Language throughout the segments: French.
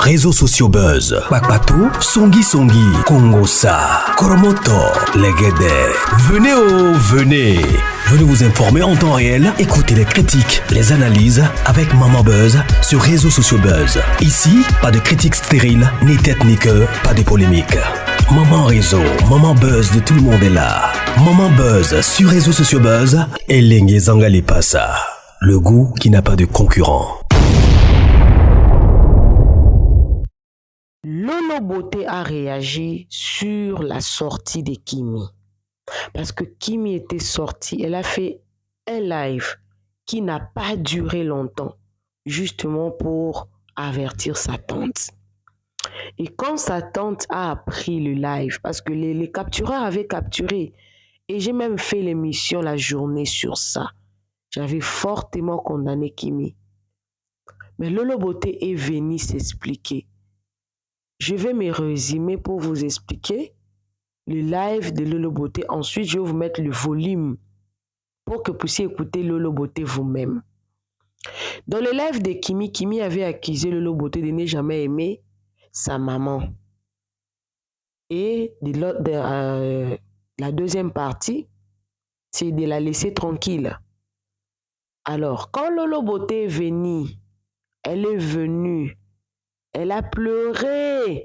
réseaux sociaux buzz. Bakpatou, Songi Songi, Kongosa, Koromoto, Legede. Venez. Venez vous informer en temps réel. Écoutez les critiques, les analyses avec Maman Buzz sur réseaux sociaux buzz. Ici, pas de critiques stériles, ni tête ni queue, pas de polémique. Maman réseau, Maman Buzz de tout le monde est là. Maman Buzz sur réseaux sociaux buzz. Et Lengue Zangali Passa. Le goût qui n'a pas de concurrent. Lolo Beauté a réagi sur la sortie de Kimi. Parce que Kimi était sortie, elle a fait un live qui n'a pas duré longtemps, justement pour avertir sa tante. Et quand sa tante a appris le live, parce que les captureurs avaient capturé, et j'ai même fait l'émission la journée sur ça, j'avais fortement condamné Kimi. Mais Lolo Beauté est venue s'expliquer. Je vais me résumer pour vous expliquer le live de Lolo Beauté. Ensuite, je vais vous mettre le volume pour que vous puissiez écouter Lolo Beauté vous-même. Dans le live de Kimi, Kimi avait accusé Lolo Beauté de ne jamais aimer sa maman. Et la deuxième partie, c'est de la laisser tranquille. Alors, quand Lolo Beauté est venue, elle a pleuré,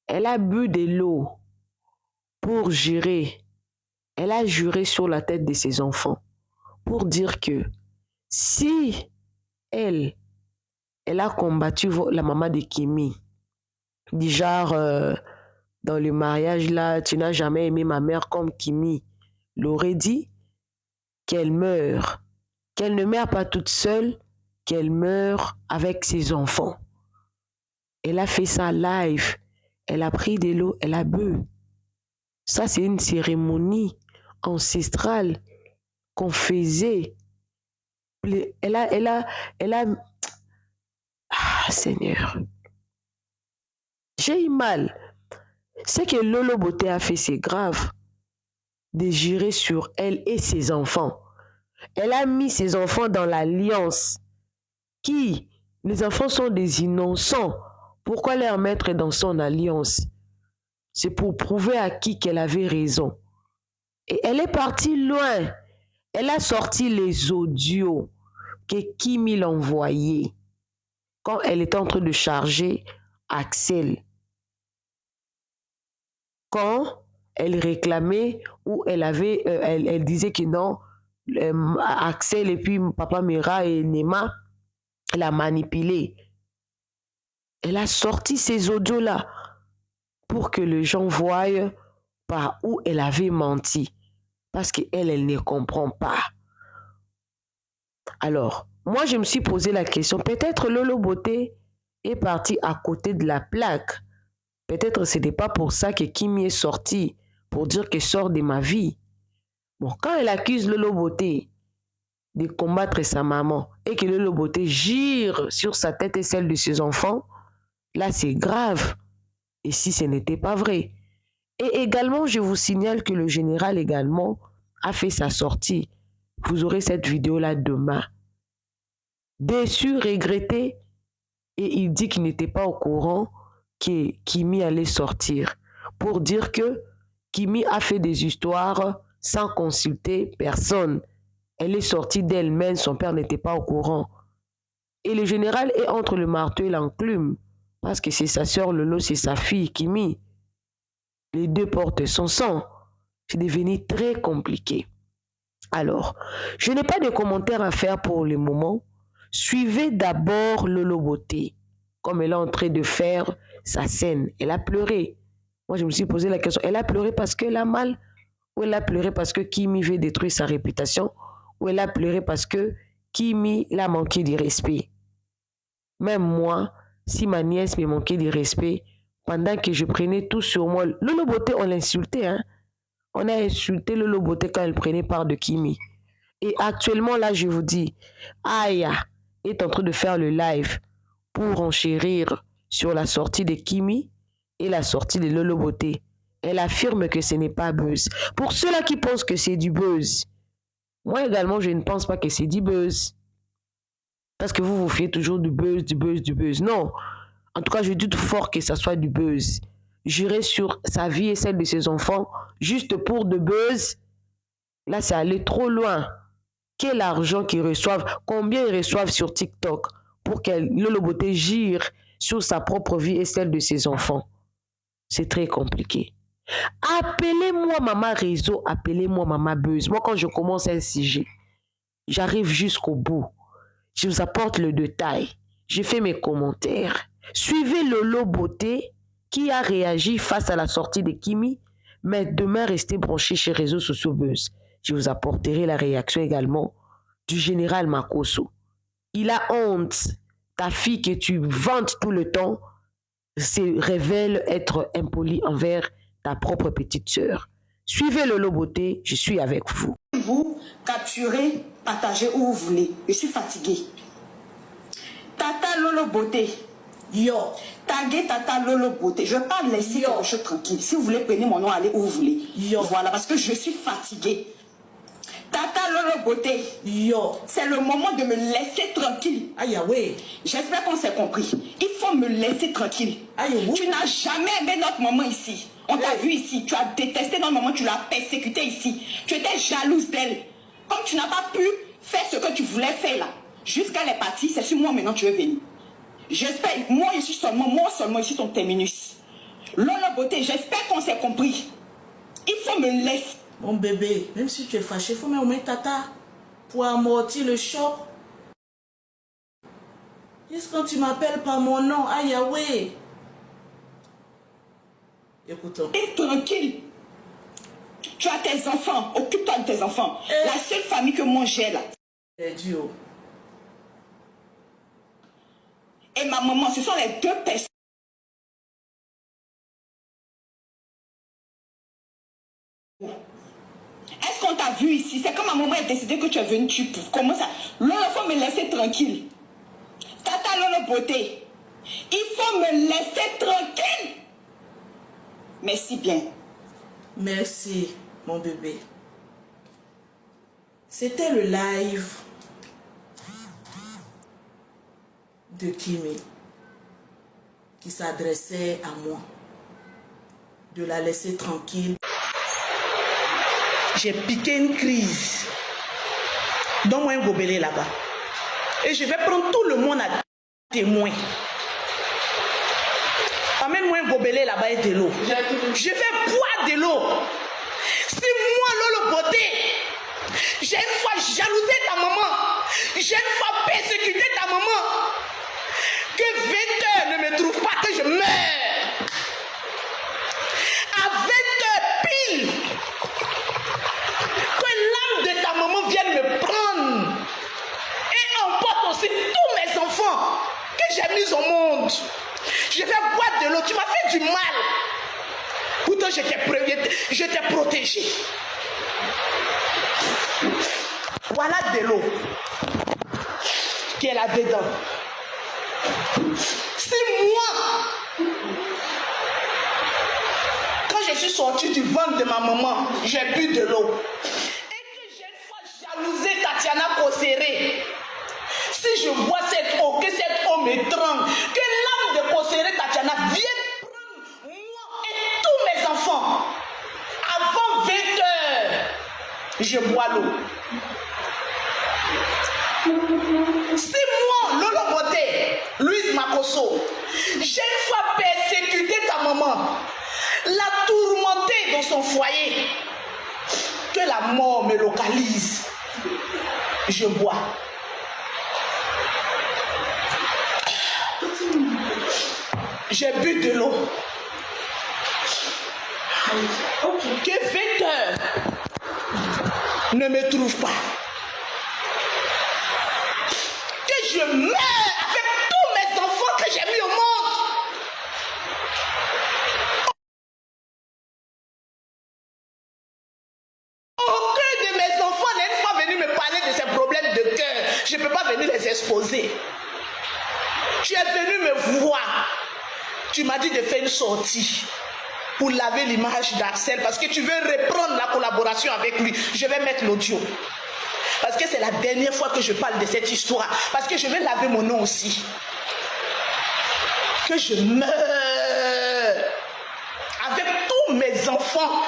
elle a bu de l'eau pour jurer. Elle a juré sur la tête de ses enfants pour dire que si elle a combattu la maman de Kimi, du genre dans le mariage là, tu n'as jamais aimé ma mère comme Kimi l'aurait dit, qu'elle meurt, qu'elle ne meurt pas toute seule, qu'elle meurt avec ses enfants. Elle a fait ça live, elle a pris de l'eau, elle a bu. Ça, c'est une cérémonie ancestrale qu'on faisait. Elle a... Ah, Seigneur. J'ai eu mal. Ce que Lolo Beauté a fait, c'est grave. De jurer sur elle et ses enfants. Elle a mis ses enfants dans l'alliance. Les enfants sont des innocents. Pourquoi leur mettre dans son alliance? C'est pour prouver à qui qu'elle avait raison. Et elle est partie loin. Elle a sorti les audios que Kimi l'a envoyés quand elle était en train de charger Axel. Quand elle réclamait ou elle disait que non, Axel et puis Papa Mira et Nema l'a manipulé. Elle a sorti ces audios-là pour que les gens voient par où elle avait menti. Parce qu'elle ne comprend pas. Alors, moi, je me suis posé la question. Peut-être Lolo Beauté est partie à côté de la plaque. Peut-être ce n'est pas pour ça que Kimi est sortie, pour dire qu'elle sort de ma vie. Bon, quand elle accuse Lolo Beauté de combattre sa maman et que Lolo Beauté gire sur sa tête et celle de ses enfants, là, c'est grave. Et si ce n'était pas vrai? Et également, je vous signale que le général également a fait sa sortie. Vous aurez cette vidéo-là demain. Déçu, regretté, et il dit qu'il n'était pas au courant que Kimi allait sortir. Pour dire que Kimi a fait des histoires sans consulter personne. Elle est sortie d'elle-même, son père n'était pas au courant. Et le général est entre le marteau et l'enclume, parce que c'est sa soeur Lolo, c'est sa fille Kimi. Les deux portent son sang. C'est devenu très compliqué. Alors, je n'ai pas de commentaires à faire pour le moment. Suivez d'abord Lolo Beauté, comme elle est en train de faire sa scène. Elle a pleuré. Moi, je me suis posé la question. Elle a pleuré parce qu'elle a mal? Ou elle a pleuré parce que Kimi veut détruire sa réputation? Ou elle a pleuré parce que Kimi l'a manqué de respect? Même moi, si ma nièce me manquait de respect, pendant que je prenais tout sur moi, Lolo Beauté, on l'insultait, hein? On a insulté Lolo Beauté quand elle prenait part de Kimi. Et actuellement, là, je vous dis, Aya est en train de faire le live pour enchérir sur la sortie de Kimi et la sortie de Lolo Beauté. Elle affirme que ce n'est pas buzz. Pour ceux-là qui pensent que c'est du buzz, moi également, je ne pense pas que c'est du buzz. Parce que vous vous fiez toujours du buzz, du buzz, du buzz. Non, En tout cas, je doute fort que ça soit du buzz. J'irai sur sa vie et celle de ses enfants juste pour de buzz. Là, c'est aller trop loin. Quel argent qu'ils reçoivent, combien ils reçoivent sur TikTok pour que Lolo Beauté gire sur sa propre vie et celle de ses enfants. C'est très compliqué. Appelez-moi maman réseau, appelez-moi maman buzz. Moi, quand je commence un sujet, j'arrive jusqu'au bout. Je vous apporte le détail. Je fais mes commentaires. Suivez Lolo Beauté qui a réagi face à la sortie de Kimi, mais demain restez branchés chez Réseaux Sociaux Buzz. Je vous apporterai la réaction également du général Makosso. Il a honte. Ta fille que tu vantes tout le temps se révèle être impoli envers ta propre petite sœur. Suivez Lolo Beauté, je suis avec vous. Vous capturez, partagez où vous voulez. Je suis fatiguée. Tata Lolo Beauté. Yo. Taguez Tata Lolo Beauté. Je ne vais pas laisser quelque chose tranquille. Si vous voulez, prenez mon nom, allez où vous voulez. Yo. Voilà, parce que je suis fatiguée. Tata Lolo Beauté. Yo. C'est le moment de me laisser tranquille. Aïe, ouais. J'espère qu'on s'est compris. Il faut me laisser tranquille. Aïe, tu n'as jamais aimé notre maman ici. On t'a vu ici. Tu as détesté notre maman. Tu l'as persécutée ici. Tu étais jalouse d'elle. Comme tu n'as pas pu faire ce que tu voulais faire là. Jusqu'à les parties, c'est sur moi maintenant tu es venu. J'espère, moi seulement ici ton terminus. Lolo Beauté, j'espère qu'on s'est compris. Il faut me laisser. Mon bébé, même si tu es fâché, il faut mettre au moins tata pour amortir le choc. Qu'est-ce que tu m'appelles par mon nom? Aïe, ouais. Écoutons. Et tranquille. Tu as tes enfants. Occupe-toi de tes enfants. La seule famille que moi j'ai là. C'est Dieu. Et ma maman, ce sont les deux personnes. Est-ce qu'on t'a vu ici? C'est quand ma maman a décidé que tu es venu, tu commences à... Lolo, il faut me laisser tranquille. Tata Lolo Beauté, il faut me laisser tranquille. Merci bien. Merci, mon bébé. C'était le live de Kimi qui s'adressait à moi. De la laisser tranquille. J'ai piqué une crise. Donne-moi un gobelet là-bas. Et je vais prendre tout le monde à témoin. Amène-moi un gobelet là-bas et de l'eau. Je vais boire de l'eau. Si moi, Lolo Beauté, j'ai une fois jalousé ta maman, j'ai une fois persécuté ta maman, que 20 heures ne me trouve pas, que je meurs. À 20 heures pile, que l'âme de ta maman vienne me prendre et emporte aussi tous mes enfants que j'ai mis au monde. Je vais boire de l'eau. Tu m'as fait du mal. Pourtant, je t'ai protégé. Voilà de l'eau qui est là-dedans. Si moi, quand je suis sortie du ventre de ma maman, j'ai bu de l'eau. Et que j'ai une fois jalousé Tatiana Kosseré. Si je bois cette eau, que cette eau m'étrangle, que l'âme de Kosseré Tatiana vienne prendre moi et tous mes enfants. Avant 20 heures, je bois l'eau. Si moi, Lolo Beauté, Louise Makosso, j'ai une fois persécuté ta maman, la tourmentée dans son foyer, que la mort me localise, je bois. J'ai bu de l'eau. Que 20 heures ne me trouve pas. Que je meurs avec tous mes enfants que j'ai mis au monde. Aucun de mes enfants n'est pas venu me parler de ces problèmes de cœur. Je ne peux pas venir les exposer. Tu es venu me voir. Tu m'as dit de faire une sortie pour laver l'image d'Axel parce que tu veux reprendre la collaboration avec lui. Je vais mettre l'audio. Parce que c'est la dernière fois que je parle de cette histoire. Parce que je vais laver mon nom aussi. Que que je meure avec tous mes enfants.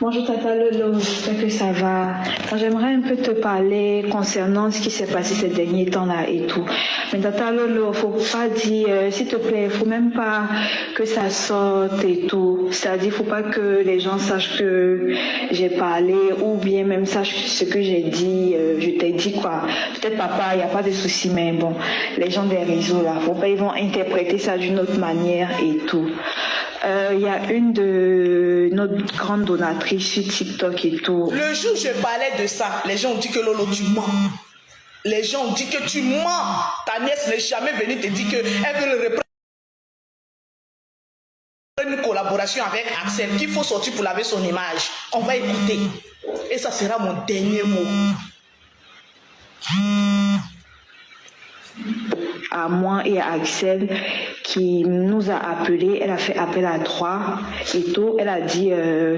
Bonjour Tata Lolo, j'espère que ça va. J'aimerais un peu te parler concernant ce qui s'est passé ces derniers temps-là et tout. Mais Tata Lolo, faut pas dire, s'il te plaît, faut même pas que ça sorte et tout. C'est-à-dire, faut pas que les gens sachent que j'ai parlé ou bien même sachent ce que j'ai dit. Je t'ai dit quoi. Peut-être papa, il n'y a pas de souci, mais bon, les gens des réseaux là, faut pas, ils vont interpréter ça d'une autre manière et tout. Il y a une de notre grande donatrice sur TikTok et tout. Le jour où je parlais de ça, les gens ont dit que Lolo, tu mens. Les gens ont dit que tu mens. Ta nièce n'est jamais venue te dire qu'elle veut le reprendre. Une collaboration avec Axel, qu'il faut sortir pour laver son image. On va écouter. Et ça sera mon dernier mot. À moi et à Axel qui nous a appelés, elle a fait appel à 3 et tout, elle a dit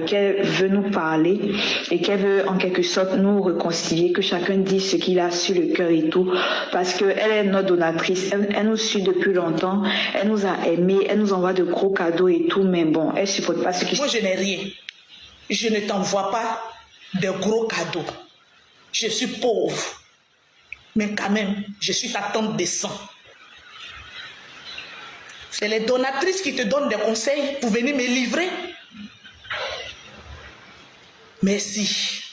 qu'elle veut nous parler et qu'elle veut en quelque sorte nous réconcilier, que chacun dise ce qu'il a sur le cœur et tout, parce qu'elle est notre donatrice, elle nous suit depuis longtemps, elle nous a aimés, elle nous envoie de gros cadeaux et tout, mais bon, elle supporte pas ce qui... Moi je n'ai rien, je ne t'envoie pas de gros cadeaux, je suis pauvre, mais quand même, je suis ta tante de sang. C'est les donatrices qui te donnent des conseils pour venir me livrer. Merci.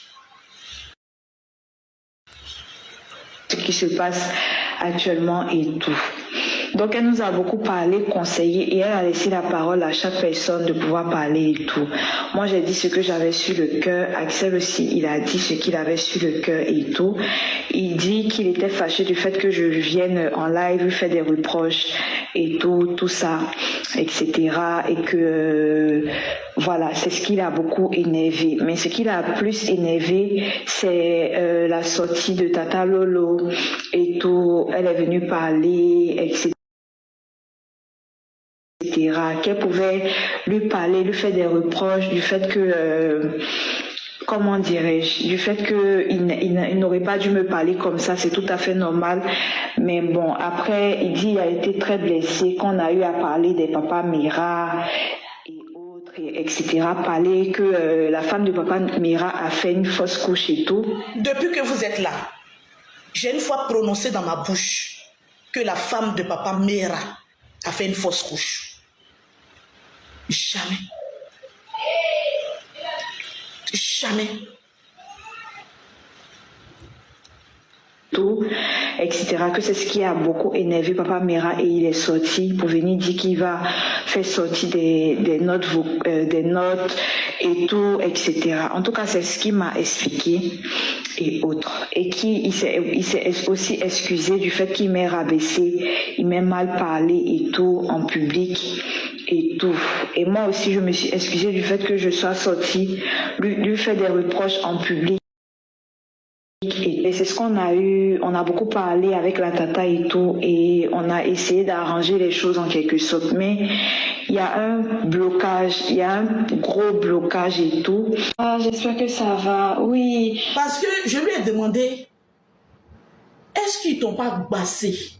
Ce qui se passe actuellement et tout. Donc elle nous a beaucoup parlé, conseillé et elle a laissé la parole à chaque personne de pouvoir parler et tout. Moi j'ai dit ce que j'avais sur le cœur, Axel aussi il a dit ce qu'il avait sur le cœur et tout. Il dit qu'il était fâché du fait que je vienne en live lui faire des reproches et tout ça, etc. Et que voilà, c'est ce qui l'a beaucoup énervé. Mais ce qui l'a plus énervé, c'est la sortie de Tata Lolo et tout. Elle est venue parler, etc. Qu'elle pouvait lui parler, lui faire des reproches du fait que, comment dirais-je, du fait qu'il n'aurait pas dû me parler comme ça, c'est tout à fait normal. Mais bon, après, il dit qu'il a été très blessé, qu'on a eu à parler des papas Mira et autres, etc. Parler que la femme de papa Mira a fait une fausse couche et tout. Depuis que vous êtes là, j'ai une fois prononcé dans ma bouche que la femme de papa Mira a fait une fausse couche. Jamais. Jamais. Tout, etc. Que c'est ce qui a beaucoup énervé Papa Mira et il est sorti pour venir dire qu'il va faire sortir des notes et tout, etc. En tout cas, c'est ce qu'il m'a expliqué et autres. Et il s'est aussi excusé du fait qu'il m'ait rabaissé, il m'ait mal parlé et tout en public. Et tout. Et moi aussi, je me suis excusée du fait que je sois sortie, lui faire des reproches en public. Et c'est ce qu'on a eu, on a beaucoup parlé avec la tata et tout, et on a essayé d'arranger les choses en quelque sorte. Mais il y a un blocage, il y a un gros blocage et tout. Ah, j'espère que ça va, oui. Parce que je lui ai demandé, est-ce qu'ils t'ont pas bassé?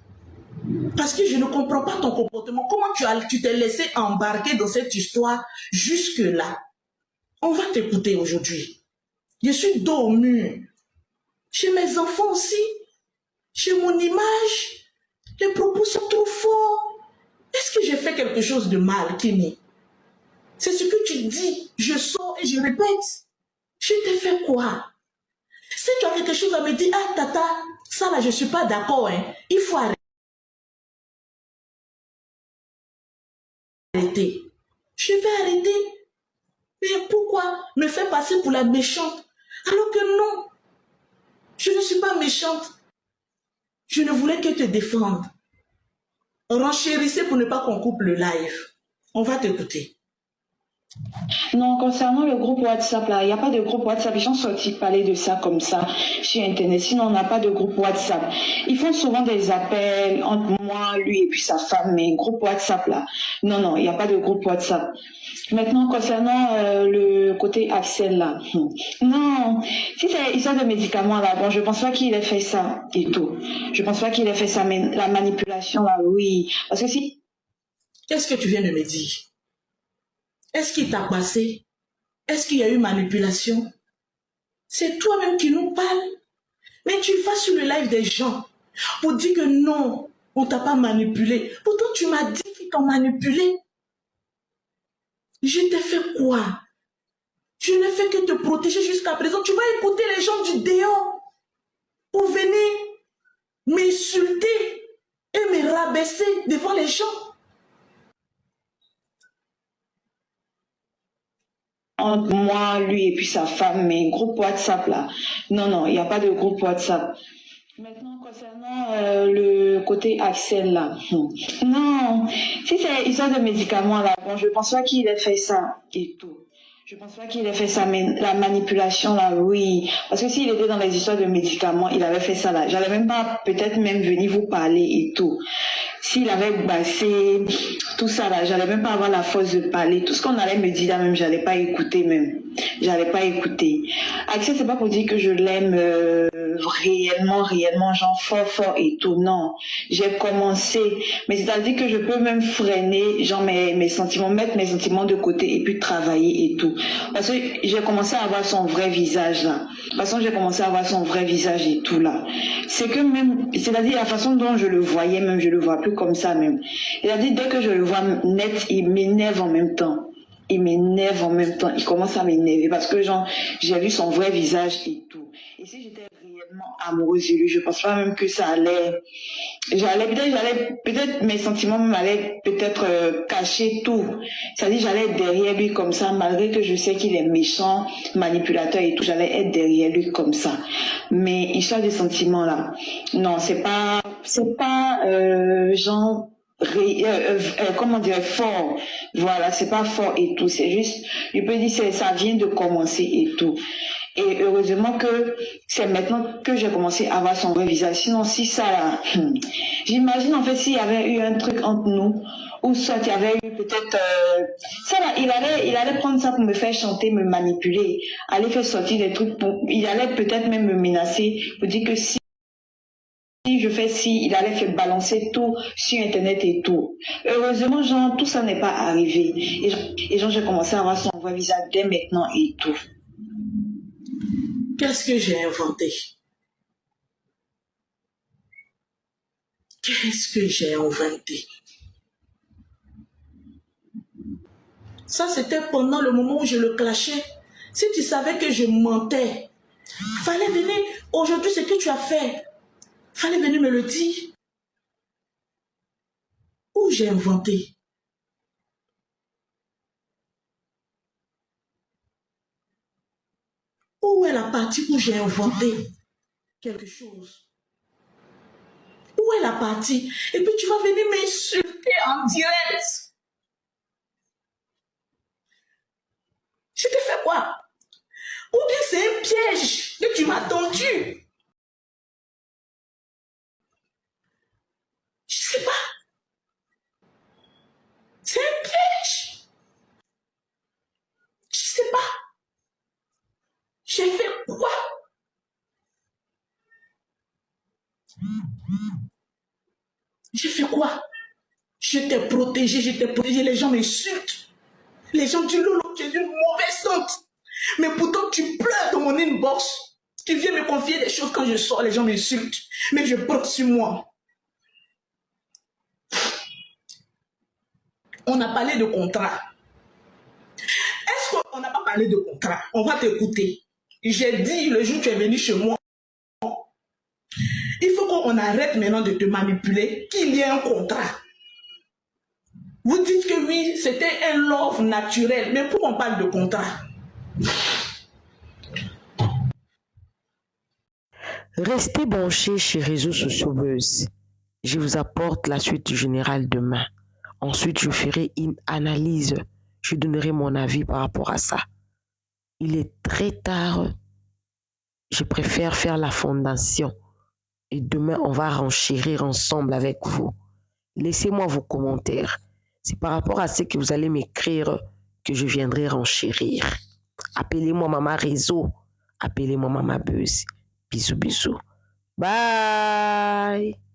Parce que je ne comprends pas ton comportement. Comment tu t'es laissé embarquer dans cette histoire jusque-là? On va t'écouter aujourd'hui. Je suis dos au mur. Chez mes enfants aussi. Chez mon image. Les propos sont trop forts. Est-ce que j'ai fait quelque chose de mal, Kimi? C'est ce que tu dis. Je sors et je répète. Je t'ai fait quoi? Si tu as quelque chose à me dire, ah tata, ça là je ne suis pas d'accord. Hein. Il faut arrêter. Je vais arrêter. Mais pourquoi me faire passer pour la méchante alors que non, je ne suis pas méchante. Je ne voulais que te défendre. Renchérissez pour ne pas qu'on coupe le live. On va t'écouter. Non, concernant le groupe WhatsApp, là, il n'y a pas de groupe WhatsApp. Ils sont sortis parler de ça comme ça sur Internet. Sinon, on n'a pas de groupe WhatsApp. Ils font souvent des appels entre moi, lui et puis sa femme, mais groupe WhatsApp, là. Non, non, il n'y a pas de groupe WhatsApp. Maintenant, concernant le côté Axel, là. Non, si c'est histoire de médicaments, là, bon, je pense pas qu'il ait fait ça et tout. Je pense pas qu'il ait fait ça, mais la manipulation, là, oui. Parce que si... Qu'est-ce que tu viens de me dire? Est-ce qu'il t'a passé? Est-ce qu'il y a eu manipulation? C'est toi-même qui nous parles. Mais tu vas sur le live des gens pour dire que non, on t'a pas manipulé. Pourtant, tu m'as dit qu'ils t'ont manipulé. Je t'ai fait quoi? Je ne fais que te protéger jusqu'à présent. Tu vas écouter les gens du dehors pour venir m'insulter et me rabaisser devant les gens. Entre moi, lui et puis sa femme, mais groupe WhatsApp là. Non, non, il n'y a pas de groupe WhatsApp. Maintenant, concernant le côté Axel là. Non, si c'est histoire de médicaments là, bon, je pense pas qu'il ait fait ça et tout. Je pense pas qu'il ait fait ça, mais la manipulation là, oui. Parce que s'il était dans les histoires de médicaments, il avait fait ça là. J'allais même pas peut-être même venir vous parler et tout. S'il avait bassé tout ça là, j'allais même pas avoir la force de parler. Tout ce qu'on allait me dire là même, j'allais pas écouter même. J'allais pas écouter. Axel, c'est pas pour dire que je l'aime réellement, genre fort et tout. Non, j'ai commencé. Mais c'est-à-dire que je peux même freiner, genre mes sentiments, mettre mes sentiments de côté et puis travailler et tout. Parce que j'ai commencé à avoir son vrai visage là. De toute façon, j'ai commencé à avoir son vrai visage et tout là. C'est que même, c'est-à-dire la façon dont je le voyais même, je le vois plus comme ça même. C'est-à-dire dès que je le vois net, il m'énerve en même temps. Il m'énerve en même temps. Il commence à m'énerver parce que genre, j'ai vu son vrai visage et tout. Et si j'étais réellement amoureuse de lui, je pense pas même que ça allait... Peut-être mes sentiments même allaient peut-être cacher tout. C'est-à-dire j'allais être derrière lui comme ça, malgré que je sais qu'il est méchant, manipulateur et tout, j'allais être derrière lui comme ça. Mais histoire des sentiments là, non, c'est pas genre... comment dire, fort, voilà, c'est pas fort et tout, c'est juste, je peux dire ça vient de commencer et tout. Et heureusement que c'est maintenant que j'ai commencé à avoir son vrai visage. Sinon, si ça là, j'imagine en fait s'il y avait eu un truc entre nous, ou soit il y avait eu peut-être ça là, il allait prendre ça pour me faire chanter, me manipuler, aller faire sortir des trucs, il allait peut-être même me menacer pour dire que si je fais ci, il allait faire balancer tout sur Internet et tout. Heureusement, genre, tout ça n'est pas arrivé. Et genre, j'ai commencé à avoir son vrai visage dès maintenant et tout. Qu'est-ce que j'ai inventé? Qu'est-ce que j'ai inventé? Ça, c'était pendant le moment où je le clashais. Si tu savais que je mentais, fallait venir. Aujourd'hui, ce que tu as fait, fallait venir me le dire. Où j'ai inventé? Où est la partie où j'ai inventé quelque chose? Où est la partie? Et puis tu vas venir m'insulter en direct. Je t'ai fait quoi? Ou bien c'est un piège que tu m'as tendu? Je sais pas. C'est un piège. Je sais pas. J'ai fait quoi? J'ai fait quoi? Je t'ai protégé, les gens m'insultent. Les gens disent, Lolo, tu es une mauvaise tante. Mais pourtant, tu pleures dans mon inbox. Tu viens me confier des choses quand je sors, les gens m'insultent. Mais je bloque sur moi. On a parlé de contrat. Est-ce qu'on n'a pas parlé de contrat? On va t'écouter. J'ai dit le jour où tu es venu chez moi, il faut qu'on arrête maintenant de te manipuler, qu'il y ait un contrat. Vous dites que oui, c'était un love naturel, mais pourquoi on parle de contrat? Restez branchés chez Réseaux Sociaux Buzz. Je vous apporte la suite du général demain. Ensuite, je ferai une analyse je donnerai mon avis par rapport à ça. Il est très tard. Je préfère faire la fondation. Et demain, on va renchérir ensemble avec vous. Laissez-moi vos commentaires. C'est par rapport à ce que vous allez m'écrire que je viendrai renchérir. Appelez-moi Maman Réseau. Appelez-moi Maman Buzz. Bisous, bisous. Bye!